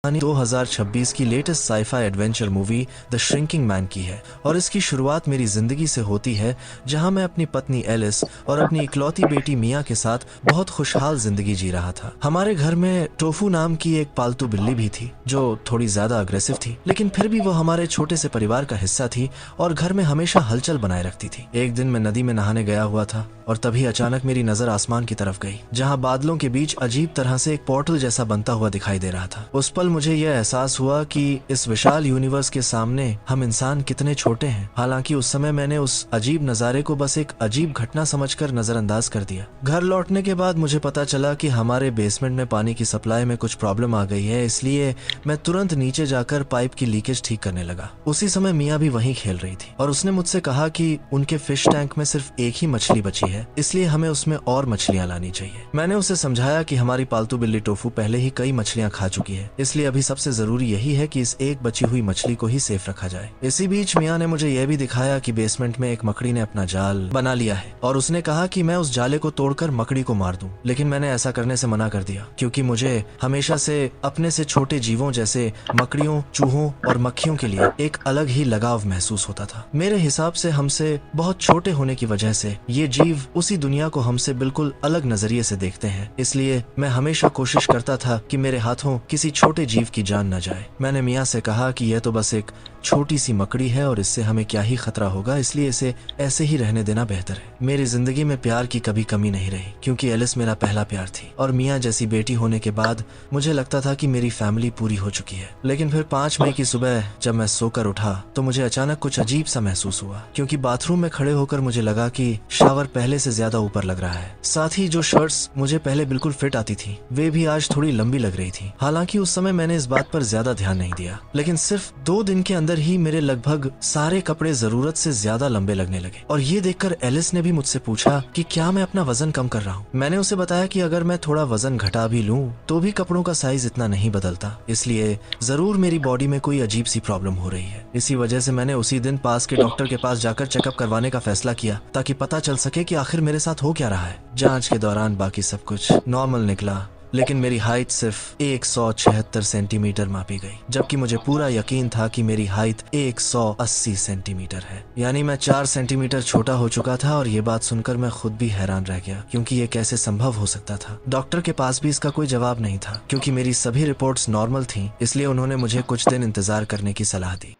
2026 की latest sci-fi adventure movie The Shrinking Man की है और इसकी शुरुआत मेरी जिंदगी से होती है जहां मैं अपनी पत्नी एलिस और अपनी इकलौती बेटी मिया के साथ बहुत खुशहाल जिंदगी जी रहा था। हमारे घर में टोफू नाम की एक पालतू बिल्ली भी थी जो थोड़ी ज्यादा अग्रेसिव थी, लेकिन फिर भी वो हमारे छोटे से परिवार का हिस्सा थी और घर में हमेशा हलचल बनाए रखती थी। एक दिन मैं नदी में नहाने गया हुआ था और तभी अचानक मेरी नजर आसमान की तरफ गई जहां बादलों के बीच अजीब तरह से एक पोर्टल जैसा बनता हुआ दिखाई दे रहा था। उस पल मुझे यह एहसास हुआ कि इस विशाल यूनिवर्स के सामने हम इंसान कितने छोटे हैं। हालांकि उस समय मैंने उस अजीब नजारे को बस एक अजीब घटना समझकर नजरअंदाज कर दिया। घर लौटने के बाद मुझे पता चला कि हमारे बेसमेंट में पानी की सप्लाई में कुछ प्रॉब्लम आ गई है, इसलिए मैं तुरंत नीचे जाकर पाइप की लीकेज ठीक करने लगा। उसी समय मिया भी वहीं खेल रही थी और उसने मुझसे कहा कि उनके फिश टैंक में सिर्फ एक ही मछली बची है, इसलिए हमें उसमें और मछलियां लानी चाहिए। मैंने उसे समझाया कि हमारी पालतू बिल्ली टोफू पहले ही कई मछलियां खा चुकी है, इसलिए अभी सबसे जरूरी यही है कि इस एक बची हुई मछली को ही सेफ रखा जाए। इसी बीच मिया ने मुझे यह भी दिखाया कि बेसमेंट में एक मकड़ी ने अपना जाल बना लिया है और उसने कहा कि मैं उस जाले को तोड़कर मकड़ी को मार दूं, लेकिन मैंने ऐसा करने से मना कर दिया क्योंकि मुझे हमेशा से अपने से छोटे जीवों जैसे मकड़ियों, चूहों और मक्खियों के लिए एक अलग ही लगाव महसूस होता था। मेरे हिसाब से हमसे बहुत छोटे होने की वजह से ये जीव उसी दुनिया को हमसे बिल्कुल अलग नजरिए से देखते हैं, इसलिए मैं हमेशा कोशिश करता था कि मेरे हाथों किसी छोटे जीव की जान न जाए। मैंने मिया से कहा कि यह तो बस एक छोटी सी मकड़ी है और इससे हमें क्या ही खतरा होगा, इसलिए इसे ऐसे ही रहने देना बेहतर है। मेरी जिंदगी में प्यार की कभी कमी नहीं रही क्योंकि एलिस मेरा पहला प्यार थी और मिया जैसी बेटी होने के बाद मुझे लगता था कि मेरी फैमिली पूरी हो चुकी है। लेकिन फिर 5 मई की सुबह जब मैं सोकर उठा तो मुझे अचानक कुछ अजीब सा महसूस हुआ क्योंकि बाथरूम में खड़े होकर मुझे लगा कि शावर पहले से ज्यादा ऊपर लग रहा है। साथ ही जो शर्ट्स मुझे पहले बिल्कुल फिट आती थी वे भी आज थोड़ी लंबी लग रही थी। हालांकि उस समय मैंने इस बात पर ज्यादा ध्यान नहीं दिया, लेकिन सिर्फ 2 दिन के अंदर ही मेरे लगभग सारे कपड़े जरूरत से ज्यादा लंबे लगने लगे। और ये देखकर एलिस ने भी मुझसे पूछा कि क्या मैं अपना वजन कम कर रहा हूँ। मैंने उसे बताया कि अगर मैं थोड़ा वजन घटा भी लूँ तो भी कपड़ों का साइज इतना नहीं बदलता, इसलिए जरूर मेरी बॉडी में कोई अजीब सी प्रॉब्लम हो रही है। इसी वजह से मैंने उसी दिन पास के डॉक्टर के पास जाकर चेकअप करवाने का फैसला किया ताकि पता चल सके कि आखिर मेरे साथ हो क्या रहा है। जांच के दौरान बाकी सब कुछ नॉर्मल निकला, लेकिन मेरी हाइट सिर्फ 176 सेंटीमीटर मापी गई, जबकि मुझे पूरा यकीन था कि मेरी हाइट 180 सेंटीमीटर है। यानी मैं 4 सेंटीमीटर छोटा हो चुका था और ये बात सुनकर मैं खुद भी हैरान रह गया क्योंकि ये कैसे संभव हो सकता था। डॉक्टर के पास भी इसका कोई जवाब नहीं था क्योंकि मेरी सभी रिपोर्ट्स नॉर्मल थीं, इसलिए उन्होंने मुझे कुछ दिन इंतजार करने की सलाह दी।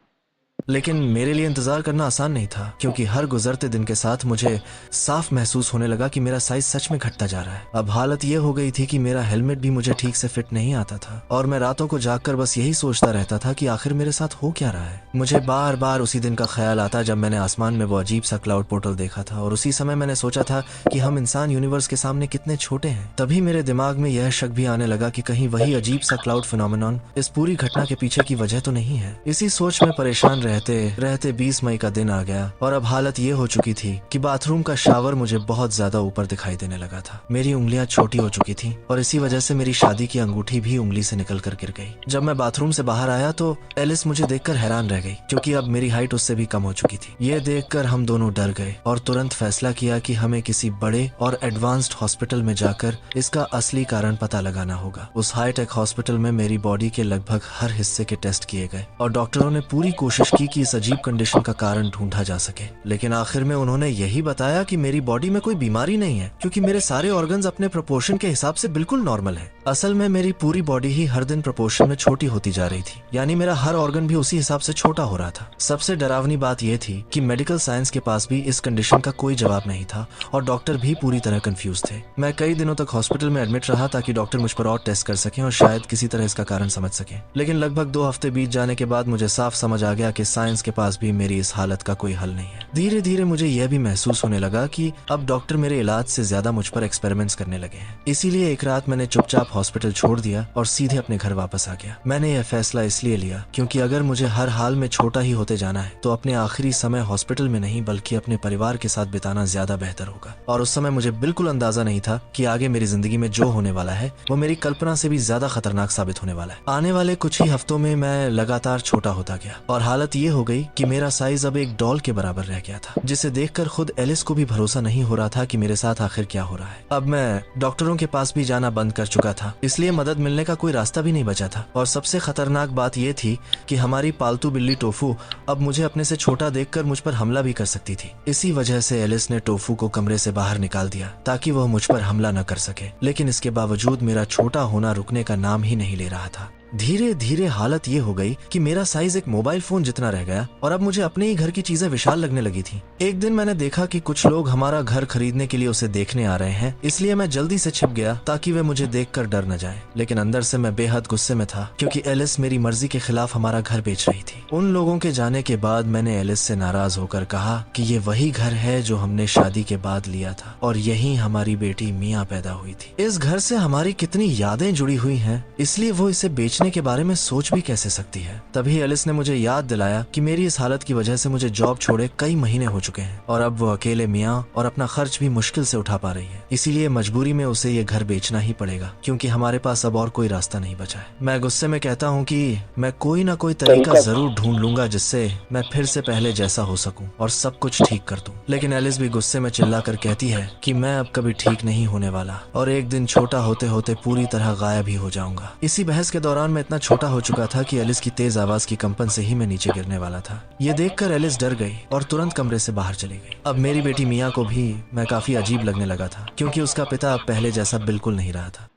लेकिन मेरे लिए इंतजार करना आसान नहीं था क्योंकि हर गुजरते दिन के साथ मुझे साफ महसूस होने लगा कि मेरा साइज सच में घटता जा रहा है। अब हालत ये हो गई थी कि मेरा हेलमेट भी मुझे ठीक से फिट नहीं आता था और मैं रातों को जागकर बस यही सोचता रहता था कि आखिर मेरे साथ हो क्या रहा है। मुझे बार बार उसी दिन का ख्याल आता जब मैंने आसमान में वो अजीब सा क्लाउड पोर्टल देखा था और उसी समय मैंने सोचा था कि हम इंसान यूनिवर्स के सामने कितने छोटे हैं। तभी मेरे दिमाग में यह शक भी आने लगा कि कहीं वही अजीब सा क्लाउड फिनोमेनॉन इस पूरी घटना के पीछे की वजह तो नहीं है। इसी सोच में परेशान रहते 20 मई का दिन आ गया और अब हालत ये हो चुकी थी कि बाथरूम का शावर मुझे बहुत ज्यादा ऊपर दिखाई देने लगा था। मेरी उंगलियां छोटी हो चुकी थी और इसी वजह से मेरी शादी की अंगूठी भी उंगली से निकल कर गिर गई। जब मैं बाथरूम से बाहर आया तो एलिस मुझे देखकर हैरान रह गई क्योंकि अब मेरी हाइट उससे भी कम हो चुकी थी। ये देखकर हम दोनों डर गए और तुरंत फैसला किया कि हमें किसी बड़े और एडवांस्ड हॉस्पिटल में जाकर इसका असली कारण पता लगाना होगा। उस हाईटेक हॉस्पिटल में मेरी बॉडी के लगभग हर हिस्से के टेस्ट किए गए और डॉक्टरों ने पूरी कोशिश की कि इस अजीब कंडीशन का कारण ढूंढा जा सके, लेकिन आखिर में उन्होंने यही बताया कि मेरी बॉडी में कोई बीमारी नहीं है क्योंकि मेरे सारे ऑर्गन्स अपने प्रोपोर्शन के हिसाब से बिल्कुल नॉर्मल हैं। असल में मेरी पूरी बॉडी ही हर दिन प्रोपोर्शन में छोटी होती जा रही थी, यानी मेरा हर ऑर्गन भी उसी हिसाब से छोटा हो रहा था। सबसे डरावनी बात यह थी कि मेडिकल साइंस के पास भी इस कंडीशन का कोई जवाब नहीं था और डॉक्टर भी पूरी तरह कंफ्यूज थे। मैं कई दिनों तक हॉस्पिटल में एडमिट रहा ताकि डॉक्टर मुझ पर और टेस्ट कर सकें और शायद किसी तरह इसका कारण समझ सकें, लेकिन लगभग 2 हफ्ते बीत जाने के बाद मुझे साफ समझ आ गया कि साइंस के पास भी मेरी इस हालत का कोई हल नहीं है। धीरे धीरे मुझे यह भी महसूस होने लगा कि अब डॉक्टर मेरे इलाज से ज्यादा मुझ पर एक्सपेरिमेंट्स करने लगे हैं। इसीलिए एक रात मैंने चुपचाप हॉस्पिटल छोड़ दिया और सीधे अपने घर वापस आ गया। मैंने यह फैसला इसलिए लिया क्योंकि अगर मुझे हर हाल में छोटा ही होते जाना है तो अपने आखिरी समय हॉस्पिटल में नहीं बल्कि अपने परिवार के साथ बिताना ज्यादा बेहतर होगा। और उस समय मुझे बिल्कुल अंदाजा नहीं था कि आगे मेरी जिंदगी में जो होने वाला है वो मेरी कल्पना से भी ज्यादा खतरनाक साबित होने वाला है। आने वाले कुछ ही हफ्तों में मैं लगातार छोटा होता गया और हालत ये हो गई कि मेरा साइज अब एक डॉल के बराबर रह गया था, जिसे देखकर खुद एलिस को भी भरोसा नहीं हो रहा था कि मेरे साथ आखिर क्या हो रहा है। अब मैं डॉक्टरों के पास भी जाना बंद कर चुका था, इसलिए मदद मिलने का कोई रास्ता भी नहीं बचा था। और सबसे खतरनाक बात यह थी कि हमारी पालतू बिल्ली टोफू अब मुझे अपने से छोटा देखकर मुझ पर हमला भी कर सकती थी। इसी वजह से एलिस ने टोफू को कमरे से बाहर निकाल दिया ताकि वह मुझ पर हमला न कर सके, लेकिन इसके बावजूद मेरा छोटा होना रुकने का नाम ही नहीं ले रहा था। धीरे धीरे हालत ये हो गई कि मेरा साइज एक मोबाइल फोन जितना रह गया और अब मुझे अपने ही घर की चीजें विशाल लगने लगी थी। एक दिन मैंने देखा कि कुछ लोग हमारा घर खरीदने के लिए उसे देखने आ रहे हैं, इसलिए मैं जल्दी से छिप गया ताकि वे मुझे देखकर डर न जाए। लेकिन अंदर से मैं बेहद गुस्से में था क्योंकि एलिस मेरी मर्जी के खिलाफ हमारा घर बेच रही थी। उन लोगों के जाने के बाद मैंने एलिस से नाराज होकर कहा कि ये वही घर है जो हमने शादी के बाद लिया था और यही हमारी बेटी मिया पैदा हुई थी। इस घर से हमारी कितनी यादें जुड़ी हुई हैं, इसलिए वो इसे बेचने के बारे में सोच भी कैसे सकती है। तभी एलिस ने मुझे याद दिलाया कि मेरी इस हालत की वजह से मुझे जॉब छोड़े कई महीने हो चुके हैं और अब वो अकेले मियाँ और अपना खर्च भी मुश्किल से उठा पा रही है, इसीलिए मजबूरी में उसे ये घर बेचना ही पड़ेगा क्योंकि हमारे पास अब और कोई रास्ता नहीं बचा है। मैं गुस्से में कहता हूँ कि मैं कोई ना कोई तरीका जरूर ढूंढ लूंगा जिससे मैं फिर से पहले जैसा हो सकूं और सब कुछ ठीक कर दूं। लेकिन एलिस भी गुस्से में चिल्लाकर कहती है कि मैं अब कभी ठीक नहीं होने वाला और एक दिन छोटा होते होते पूरी तरह गायब ही हो जाऊंगा। इसी बहस के दौरान मैं इतना छोटा हो चुका था कि एलिस की तेज आवाज की कंपन से ही मैं नीचे गिरने वाला था। ये देखकर एलिस डर गई और तुरंत कमरे से बाहर चली गई। अब मेरी बेटी मिया को भी मैं काफी अजीब लगने लगा था क्योंकि उसका पिता अब पहले जैसा बिल्कुल नहीं रहा था,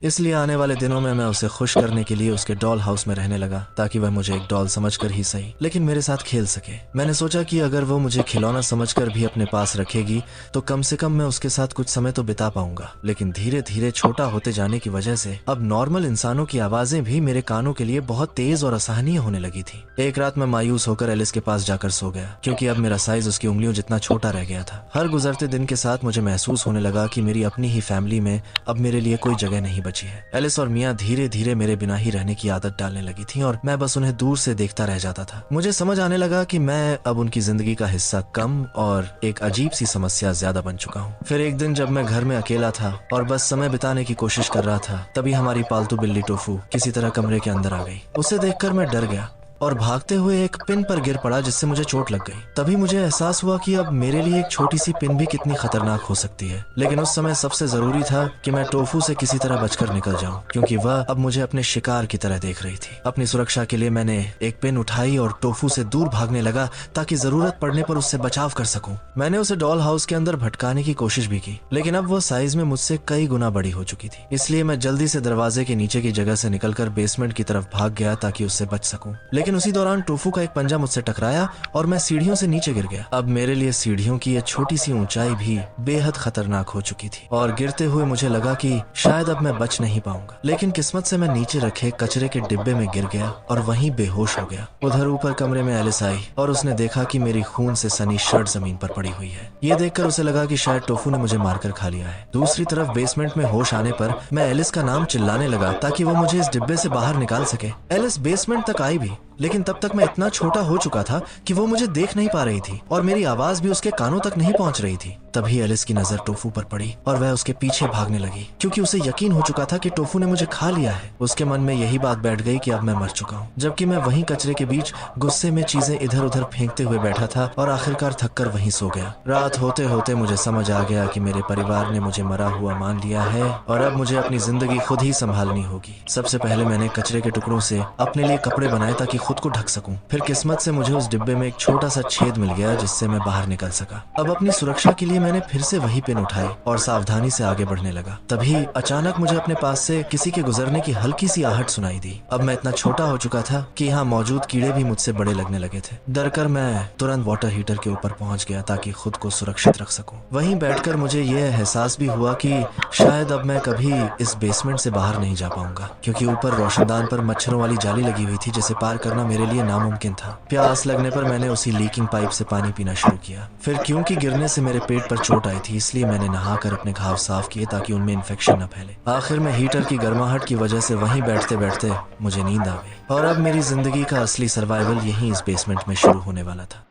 इसलिए आने वाले दिनों में मैं उसे खुश करने के लिए उसके डॉल हाउस में रहने लगा ताकि वह मुझे एक डॉल समझकर ही सही लेकिन मेरे साथ खेल सके। मैंने सोचा कि अगर वो मुझे खिलौना समझकर भी अपने पास रखेगी तो कम से कम मैं उसके साथ कुछ समय तो बिता पाऊंगा। लेकिन धीरे धीरे छोटा होते जाने की वजह से अब नॉर्मल इंसानों की आवाजें भी मेरे कानों के लिए बहुत तेज और असहनीय होने लगी थी। एक रात मैं मायूस होकर एलिस के पास जाकर सो गया क्योंकि अब मेरा साइज उसकी उंगलियों जितना छोटा रह गया था। हर गुजरते दिन के साथ मुझे महसूस होने लगा कि मेरी अपनी ही फैमिली में अब मेरे लिए कोई जगह नहीं बची है। एलिस और मिया धीरे धीरे मेरे बिना ही रहने की आदत डालने लगी थी और मैं बस उन्हें दूर से देखता रह जाता था। मुझे समझ आने लगा कि मैं अब उनकी जिंदगी का हिस्सा कम और एक अजीब सी समस्या ज्यादा बन चुका हूँ। फिर एक दिन जब मैं घर में अकेला था और बस समय बिताने की कोशिश कर रहा था, तभी हमारी पालतू बिल्ली टोफू किसी तरह कमरे के अंदर आ गई। उसे देखकर मैं डर गया और भागते हुए एक पिन पर गिर पड़ा जिससे मुझे चोट लग गई। तभी मुझे एहसास हुआ कि अब मेरे लिए एक छोटी सी पिन भी कितनी खतरनाक हो सकती है। लेकिन उस समय सबसे जरूरी था कि मैं टोफू से किसी तरह बचकर निकल जाऊं क्योंकि वह अब मुझे अपने शिकार की तरह देख रही थी। अपनी सुरक्षा के लिए मैंने एक पिन उठाई और टोफू से दूर भागने लगा ताकि जरूरत पड़ने पर उससे बचाव कर सकूं। मैंने उसे डॉल हाउस के अंदर भटकाने की कोशिश भी की लेकिन अब वह साइज में मुझसे कई गुना बड़ी हो चुकी थी, इसलिए मैं जल्दी से दरवाजे के नीचे की जगह से निकलकर बेसमेंट की तरफ भाग गया ताकि उससे बच सकूं। लेकिन उसी दौरान टोफू का एक पंजा मुझसे टकराया और मैं सीढ़ियों से नीचे गिर गया। अब मेरे लिए सीढ़ियों की यह छोटी सी ऊंचाई भी बेहद खतरनाक हो चुकी थी और गिरते हुए मुझे लगा कि शायद अब मैं बच नहीं पाऊंगा। लेकिन किस्मत से मैं नीचे रखे कचरे के डिब्बे में गिर गया और वहीं बेहोश हो गया। उधर ऊपर कमरे में एलिस आई और उसने देखा कि मेरी खून से सनी शर्ट जमीन पर पड़ी हुई है। ये देखकर उसे लगा कि शायद टोफू ने मुझे मारकर खा लिया है। दूसरी तरफ बेसमेंट में होश आने पर मैं एलिस का नाम चिल्लाने लगा ताकि वो मुझे इस डिब्बे से बाहर निकाल सके। एलिस बेसमेंट तक आई भी, लेकिन तब तक मैं इतना छोटा हो चुका था कि वो मुझे देख नहीं पा रही थी और मेरी आवाज भी उसके कानों तक नहीं पहुंच रही थी। तभी एलिस की नजर टोफू पर पड़ी और वह उसके पीछे भागने लगी क्योंकि उसे यकीन हो चुका था कि टोफू ने मुझे खा लिया है। उसके मन में यही बात बैठ गई कि अब मैं मर चुका हूँ, जबकि मैं वहीं कचरे के बीच गुस्से में चीजें इधर उधर फेंकते हुए बैठा था और आखिरकार थककर वहीं सो गया। रात होते होते मुझे समझ आ गया कि मेरे परिवार ने मुझे मरा हुआ मान लिया है और अब मुझे अपनी जिंदगी खुद ही संभालनी होगी। सबसे पहले मैंने कचरे के टुकड़ों से अपने लिए कपड़े बनाए ताकि खुद को ढक सकूं। फिर किस्मत से मुझे उस डिब्बे में एक छोटा सा छेद मिल गया जिससे मैं बाहर निकल सका। अब अपनी सुरक्षा के लिए मैंने फिर से वही पिन उठाई और सावधानी से आगे बढ़ने लगा। तभी अचानक मुझे अपने पास से किसी के गुजरने की हल्की सी आहट सुनाई दी। अब मैं इतना छोटा हो चुका था कि यहाँ मौजूद कीड़े भी मुझसे बड़े लगने लगे थे। डरकर मैं तुरंत वाटर हीटर के ऊपर पहुंच गया ताकि खुद को सुरक्षित रख सकूं। वहीं बैठकर मुझे यह एहसास भी हुआ कि शायद अब मैं कभी इस बेसमेंट से बाहर नहीं जा पाऊंगा क्योंकि ऊपर रोशनदान पर मच्छरों वाली जाली लगी हुई थी जिसे पार करना मेरे लिए नामुमकिन था। प्यास लगने पर मैंने उसी लीकिंग पाइप से पानी पीना शुरू किया। फिर क्योंकि गिरने से मेरे पेट पर चोट आई थी इसलिए मैंने नहाकर अपने घाव साफ किए ताकि उनमें इन्फेक्शन न फैले। आखिर में हीटर की गर्माहट की वजह से वहीं बैठते बैठते मुझे नींद आ गई और अब मेरी जिंदगी का असली सर्वाइवल यहीं इस बेसमेंट में शुरू होने वाला था।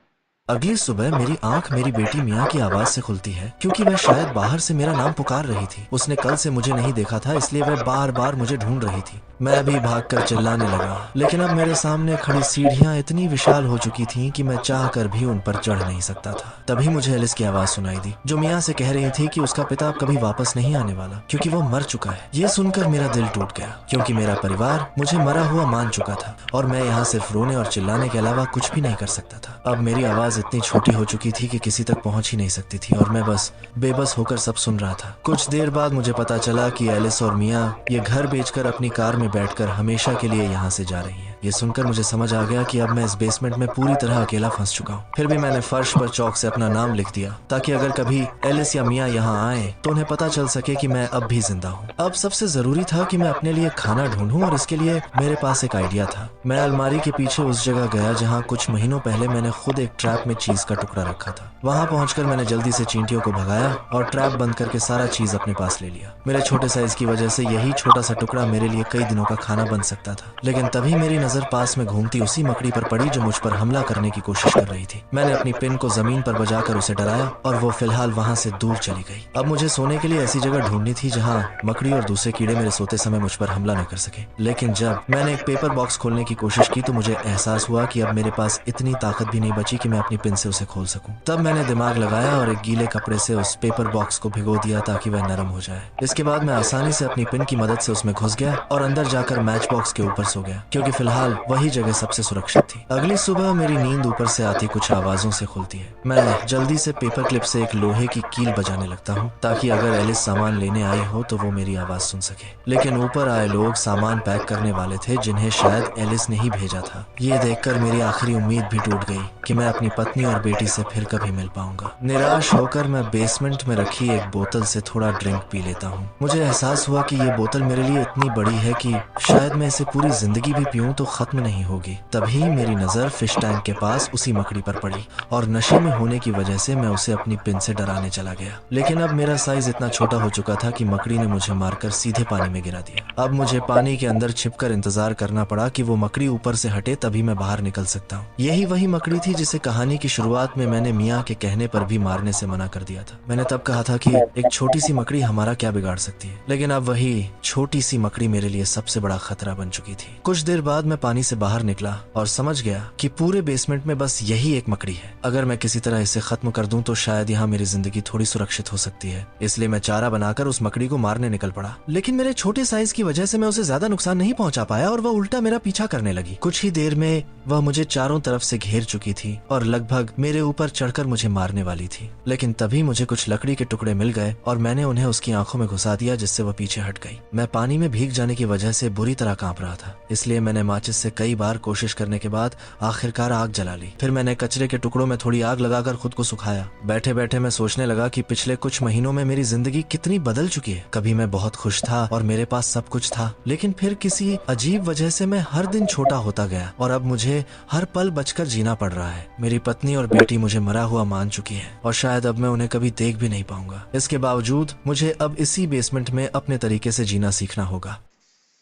अगली सुबह मेरी आंख मेरी बेटी मिया की आवाज से खुलती है, क्योंकि वह शायद बाहर से मेरा नाम पुकार रही थी। उसने कल से मुझे नहीं देखा था, इसलिए वह बार बार मुझे ढूंढ रही थी। मैं भी भागकर चिल्लाने लगा, लेकिन अब मेरे सामने खड़ी सीढ़ियां इतनी विशाल हो चुकी थीं कि मैं चाहकर भी उन पर चढ़ नहीं सकता था। तभी मुझे एलिस की आवाज सुनाई दी, जो मिया से कह रही थी कि उसका पिता अब कभी वापस नहीं आने वाला, क्योंकि वो मर चुका है। ये सुनकर मेरा दिल टूट गया, क्योंकि मेरा परिवार मुझे मरा हुआ मान चुका था और मैं यहाँ सिर्फ रोने और चिल्लाने के अलावा कुछ भी नहीं कर सकता था। अब मेरी आवाज इतनी छोटी हो चुकी थी कि किसी तक पहुंच ही नहीं सकती थी और मैं बस बेबस होकर सब सुन रहा था। कुछ देर बाद मुझे पता चला कि एलिस और मिया ये घर बेचकर अपनी कार में बैठकर हमेशा के लिए यहाँ से जा रही है। ये सुनकर मुझे समझ आ गया कि अब मैं इस बेसमेंट में पूरी तरह अकेला फंस चुका हूँ। फिर भी मैंने फर्श पर चौक से अपना नाम लिख दिया, ताकि अगर कभी एलिस या मिया यहाँ आए तो उन्हें पता चल सके कि मैं अब भी जिंदा हूँ। अब सबसे जरूरी था कि मैं अपने लिए खाना ढूंढूं और इसके लिए मेरे पास एक आइडिया था। मैं अलमारी के पीछे उस जगह गया जहाँ कुछ महीनों पहले मैंने खुद एक ट्रैप में चीज का टुकड़ा रखा था। वहाँ पहुंचकर मैंने जल्दी से चींटियों को भगाया और ट्रैप बंद करके सारा चीज अपने पास ले लिया। मेरे छोटे साइज की वजह से यही छोटा सा टुकड़ा मेरे लिए कई दिनों का खाना बन सकता था। लेकिन तभी मेरी नजर पास में घूमती उसी मकड़ी पर पड़ी जो मुझ पर हमला करने की कोशिश कर रही थी। मैंने अपनी पिन को जमीन पर बजाकर उसे डराया और वो फिलहाल वहाँ से दूर चली गई। अब मुझे सोने के लिए ऐसी जगह ढूंढनी थी जहाँ मकड़ी और दूसरे कीड़े मेरे सोते समय मुझ पर हमला न कर सके। लेकिन जब मैंने एक पेपर बॉक्स खोलने की कोशिश की तो मुझे एहसास हुआ कि अब मेरे पास इतनी ताकत भी नहीं बची कि मैं अपनी पिन से उसे खोल सकूं। तब मैंने दिमाग लगाया और एक गीले कपड़े से उस पेपर बॉक्स को भिगो दिया ताकि वह नरम हो जाए। इसके बाद मैं आसानी से अपनी पिन की मदद से उसमें घुस गया और अंदर जाकर मैच बॉक्स के ऊपर सो गया, क्योंकि फिलहाल वही जगह सबसे सुरक्षित थी। अगली सुबह मेरी नींद ऊपर से आती कुछ आवाजों से खुलती है। मैं जल्दी से पेपर क्लिप से एक लोहे की कील बजाने लगता हूँ, ताकि अगर एलिस सामान लेने आई हो तो वो मेरी आवाज सुन सके। लेकिन ऊपर आए लोग सामान पैक करने वाले थे, जिन्हें शायद एलिस ने ही भेजा था। ये देखकर मेरी आखिरी उम्मीद भी टूट गई कि मैं अपनी पत्नी और बेटी से फिर कभी मिल पाऊंगा। निराश होकर मैं बेसमेंट में रखी एक बोतल से थोड़ा ड्रिंक पी लेता हूँ। मुझे एहसास हुआ कि ये बोतल मेरे लिए इतनी बड़ी है कि शायद मैं इसे पूरी जिंदगी भी पीऊं तो खत्म नहीं होगी। तभी मेरी नजर फिश टैंक के पास उसी मकड़ी पर पड़ी और नशे में होने की वजह से मैं उसे अपनी पिन से डराने चला गया। लेकिन अब मेरा साइज इतना छोटा हो चुका था कि मकड़ी ने मुझे मारकर सीधे पानी में गिरा दिया। अब मुझे पानी के अंदर छिपकर इंतजार करना पड़ा कि वो मकड़ी ऊपर से हटे, तभी मैं बाहर निकल सकता हूँ। यही वही मकड़ी थी जिसे कहानी की शुरुआत में मैंने मियाँ के कहने पर भी मारने से मना कर दिया था। मैंने तब कहा था कि एक छोटी सी मकड़ी हमारा क्या बिगाड़ सकती है, लेकिन अब वही छोटी सी मकड़ी मेरे लिए सबसे बड़ा खतरा बन चुकी थी। कुछ देर बाद मैं पानी से बाहर निकला और समझ गया कि पूरे बेसमेंट में बस यही एक मकड़ी है। अगर मैं किसी तरह इसे खत्म कर दूं तो शायद यहाँ मेरी जिंदगी थोड़ी सुरक्षित हो सकती है। इसलिए मैं चारा बनाकर उस मकड़ी को मारने निकल पड़ा। लेकिन मेरे छोटे साइज की वजह से मैं उसे ज्यादा नुकसान नहीं पहुंचा पाया और वह उल्टा मेरा पीछा करने लगी। कुछ ही देर में वह मुझे चारों तरफ से घेर चुकी थी और लगभग मेरे ऊपर चढ़कर मुझे मारने वाली थी। लेकिन तभी मुझे कुछ लकड़ी के टुकड़े मिल गए और मैंने उन्हें उसकी आंखों में घुसा दिया, जिससे वह पीछे हट गई। मैं पानी में भीग जाने की वजह से बुरी तरह कांप रहा था, इसलिए मैंने माचिस से कई बार कोशिश करने के बाद आखिरकार आग जला ली। फिर मैंने कचरे के टुकड़ों में थोड़ी आग लगाकर खुद को सुखाया। बैठे बैठे मैं सोचने लगा कि पिछले कुछ महीनों में मेरी जिंदगी कितनी बदल चुकी है। कभी मैं बहुत खुश था और मेरे पास सब कुछ था, लेकिन फिर किसी अजीब वजह से मैं हर दिन छोटा होता गया और अब मुझे हर पल बचकर जीना पड़ रहा है। मेरी पत्नी और बेटी मुझे मरा हुआ मान चुकी है और शायद अब मैं उन्हें कभी देख भी नहीं पाऊंगा। इसके बावजूद मुझे अब इसी बेसमेंट में अपने तरीके से जीना सीखना होगा।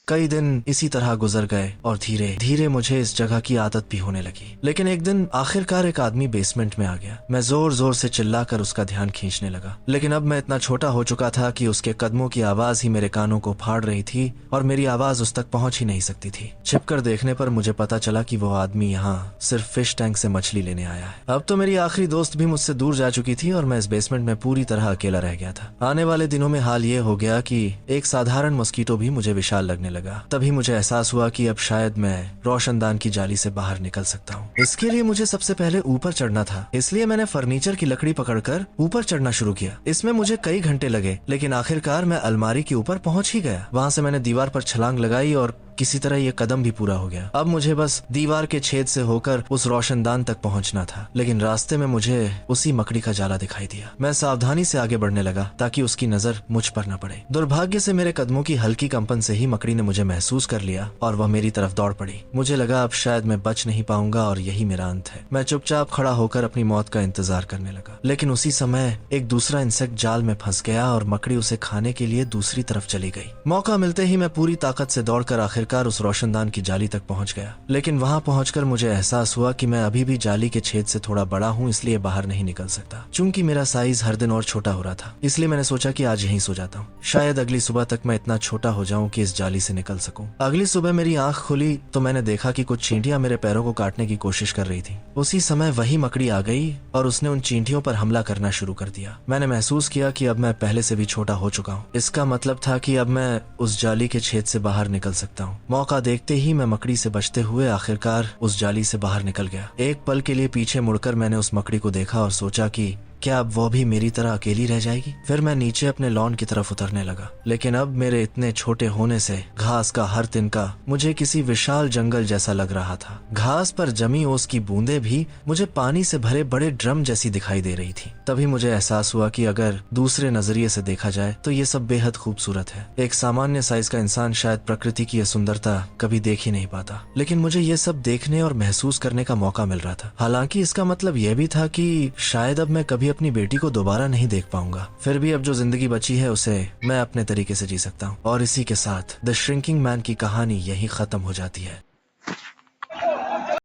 कई दिन इसी तरह गुजर गए और धीरे धीरे मुझे इस जगह की आदत भी होने लगी। लेकिन एक दिन आखिरकार एक आदमी बेसमेंट में आ गया। मैं जोर जोर से चिल्लाकर उसका ध्यान खींचने लगा, लेकिन अब मैं इतना छोटा हो चुका था कि उसके कदमों की आवाज ही मेरे कानों को फाड़ रही थी और मेरी आवाज उस तक पहुंच ही नहीं सकती थी। छिपकर देखने पर मुझे पता चला कि वो आदमी यहाँ सिर्फ फिश टैंक से मछली लेने आया है। अब तो मेरी आखिरी दोस्त भी मुझसे दूर जा चुकी थी और मैं इस बेसमेंट में पूरी तरह अकेला रह गया था। आने वाले दिनों में हाल ये हो गया कि एक साधारण मस्कीटो भी मुझे विशाल लगने लगा। तभी मुझे एहसास हुआ कि अब शायद मैं रोशनदान की जाली से बाहर निकल सकता हूँ। इसके लिए मुझे सबसे पहले ऊपर चढ़ना था, इसलिए मैंने फर्नीचर की लकड़ी पकड़कर ऊपर चढ़ना शुरू किया। इसमें मुझे कई घंटे लगे, लेकिन आखिरकार मैं अलमारी के ऊपर पहुंच ही गया। वहां से मैंने दीवार पर छलांग लगाई और किसी तरह ये कदम भी पूरा हो गया। अब मुझे बस दीवार के छेद से होकर उस रोशनदान तक पहुंचना था, लेकिन रास्ते में मुझे उसी मकड़ी का जाला दिखाई दिया। मैं सावधानी से आगे बढ़ने लगा ताकि उसकी नजर मुझ पर न पड़े। दुर्भाग्य से मेरे कदमों की हल्की कंपन से ही मकड़ी ने मुझे महसूस कर लिया और वह मेरी तरफ दौड़ पड़ी। मुझे लगा अब शायद मैं बच नहीं पाऊंगा और यही मेरा अंत है। मैं चुपचाप खड़ा होकर अपनी मौत का इंतजार करने लगा, लेकिन उसी समय एक दूसरा इंसेक्ट जाल में फंस गया और मकड़ी उसे खाने के लिए दूसरी तरफ चली गई। मौका मिलते ही मैं पूरी ताकत से दौड़कर आखिरकार आखिरकार उस रोशनदान की जाली तक पहुंच गया। लेकिन वहां पहुंचकर मुझे एहसास हुआ कि मैं अभी भी जाली के छेद से थोड़ा बड़ा हूं, इसलिए बाहर नहीं निकल सकता। चूंकि मेरा साइज हर दिन और छोटा हो रहा था, इसलिए मैंने सोचा कि आज यहीं सो जाता हूँ। शायद अगली सुबह तक मैं इतना छोटा हो जाऊं कि इस जाली से निकल सकूं। अगली सुबह मेरी आंख खुली तो मैंने देखा कि कुछ चींटियां मेरे पैरों को काटने की कोशिश कर रही थी। उसी समय वही मकड़ी आ गई और उसने उन चींटियों पर हमला करना शुरू कर दिया। मैंने महसूस किया कि अब मैं पहले से भी छोटा हो चुका हूँ। इसका मतलब था कि अब मैं उस जाली के छेद से बाहर निकल सकता हूँ। मौका देखते ही मैं मकड़ी से बचते हुए आखिरकार उस जाली से बाहर निकल गया। एक पल के लिए पीछे मुड़कर मैंने उस मकड़ी को देखा और सोचा कि क्या अब वो भी मेरी तरह अकेली रह जाएगी। फिर मैं नीचे अपने लॉन की तरफ उतरने लगा, लेकिन अब मेरे इतने छोटे होने से घास का हर तिनका मुझे किसी विशाल जंगल जैसा लग रहा था। घास पर जमी ओस की बूंदें भी मुझे पानी से भरे बड़े ड्रम जैसी दिखाई दे रही थी। तभी मुझे एहसास हुआ कि अगर दूसरे नजरिए से देखा जाए तो ये सब बेहद खूबसूरत है। एक सामान्य साइज का इंसान शायद प्रकृति की यह सुंदरता कभी देख ही नहीं पाता, लेकिन मुझे ये सब देखने और महसूस करने का मौका मिल रहा था। हालांकि इसका मतलब यह भी था कि शायद अब मैं कभी अपनी बेटी को दोबारा नहीं देख पाऊंगा। फिर भी अब जो जिंदगी बची है उसे मैं अपने तरीके से जी सकता हूँ। और इसी के साथ द श्रिंकिंग मैन की कहानी यही खत्म हो जाती है।